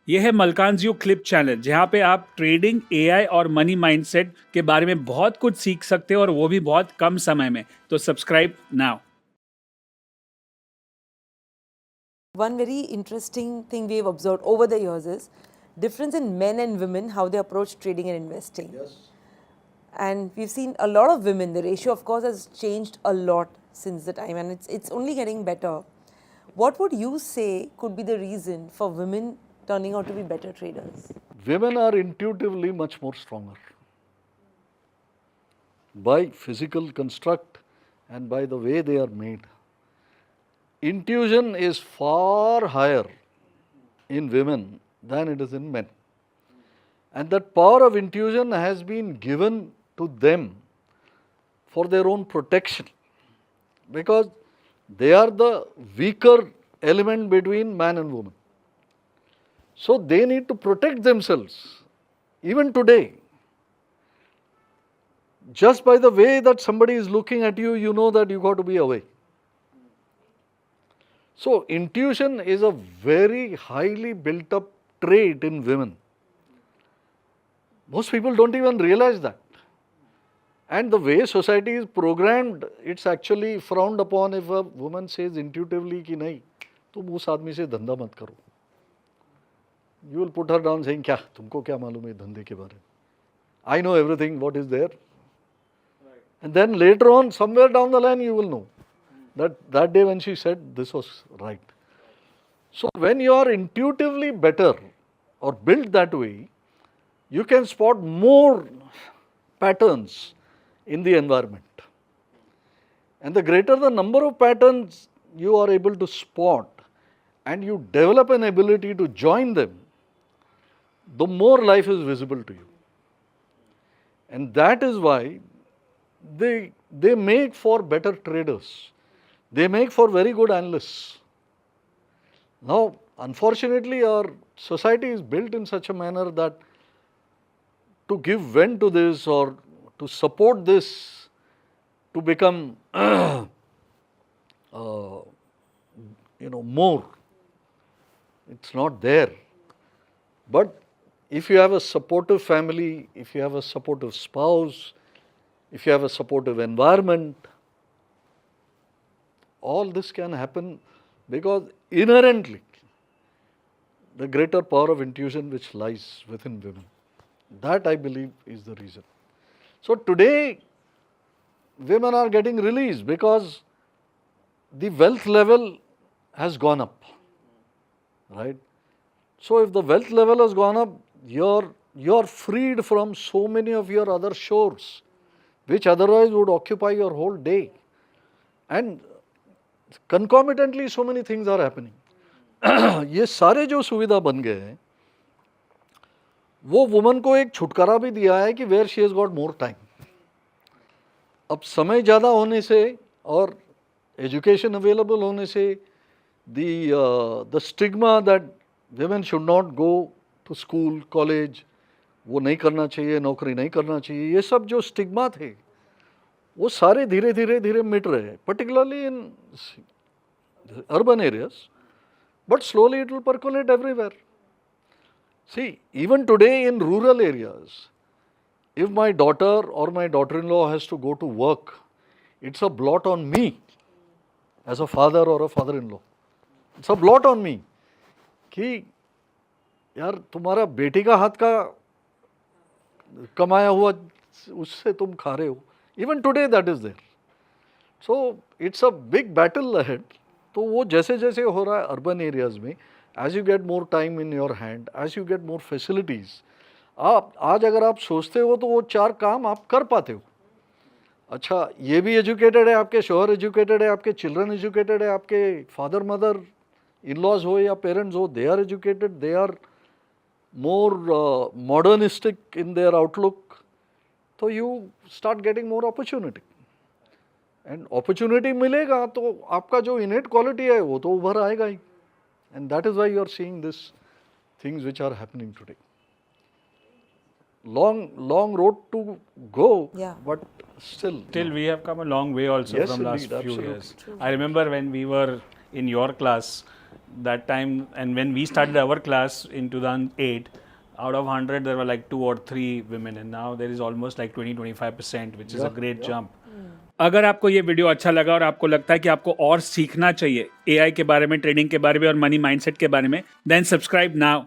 ये है मलकानज़ clip channel, जहाँ पे आप ट्रेडिंग, एआई और मनी माइंडसेट के बारे में बहुत कुछ सीख सकते हो और वो भी बहुत कम समय में। तो subscribe now. One very interesting thing we have observed over the years is difference in men and women, how they approach trading and investing. Yes. And we've seen a lot of women. The ratio, of course, has changed a lot since the time, and it's only getting better. What would you say could be the reason for women turning out to be better traders? Women are intuitively much more stronger by physical construct and by the way they are made. Intuition is far higher in women than it is in men. And that power of intuition has been given to them for their own protection, because they are the weaker element between man and woman. So they need to protect themselves. Even today, just by the way that somebody is looking at you, you know that you got to be away. So intuition is a very highly built up trait in women. Most people don't even realize that. And the way society is programmed, it's actually frowned upon if a woman says intuitively कि नहीं, तुम उस आदमी से धंधा मत करो. You will put her down saying, क्या तुमको क्या मालूम है धंधे के बारे में? I know everything what is there. And then later on, somewhere down the line, you will know that day when she said this was right. So when you are intuitively better or built that way, you can spot more patterns in the environment. And the greater the number of patterns you are able to spot and you develop an ability to join them, the more life is visible to you. And that is why they make for better traders. They make for very good analysts. Now, unfortunately, our society is built in such a manner that to give vent to this or to support this to become more, it's not there. But if you have a supportive family, if you have a supportive spouse, if you have a supportive environment, all this can happen because inherently the greater power of intuition which lies within women. That I believe is the reason. So today women are getting released because the wealth level has gone up, right? So if the wealth level has gone up, you're freed from so many of your other chores which otherwise would occupy your whole day. And concomitantly so many things are happening. ये सारे जो सुविधा बन गए हैं वो woman को एक छुटकारा भी दिया है कि where she has got more time. अब समय ज़्यादा होने से और एजुकेशन अवेलेबल होने से the stigma that women should not go to school, college, वो नहीं करना चाहिए, नौकरी नहीं करना चाहिए, ये सब जो स्टिग्मा थे वो सारे धीरे धीरे धीरे मिट रहे हैं, particularly in urban areas, but slowly it will percolate everywhere. See, even today in rural areas, if my daughter or my daughter-in-law has to go to work, it's a blot on me as a father or a father-in-law. It's a blot on me. कि यार तुम्हारा बेटी का हाथ का कमाया हुआ उससे तुम खा रहे हो. Even today that is there. So it's a big battle ahead. तो वो जैसे जैसे हो रहा है अर्बन एरियाज में, as you get more time in your hand, as you get more facilities, आप आज अगर आप सोचते हो तो वो 4 काम आप कर पाते हो. अच्छा, ये भी एजुकेटेड है, आपके शोहर एजुकेटेड है, आपके चिल्ड्रन एजुकेटेड है, आपके फादर मदर in-laws हो या parents हो, they are educated, they are more modernistic in their outlook, तो you start getting more opportunity. And opportunity मिलेगा तो आपका जो innate quality है वो तो उभर आएगा ही. And that is why you are seeing this things which are happening today. Long road to go, Yeah. but still We have come a long way also Yes, from last indeed, few absolutely. years. I remember when we were in your class, that time, and when we started our class in 2008, out of 100 there were like 2 or 3 women, and now there is almost like 20-25%, which is a great jump. अगर आपको ये video अच्छा लगा और आपको लगता है कि आपको और सीखना चाहिए AI के बारे में, ट्रेडिंग के बारे में और मनी माइंडसेट के बारे में, देन सब्सक्राइब नाउ.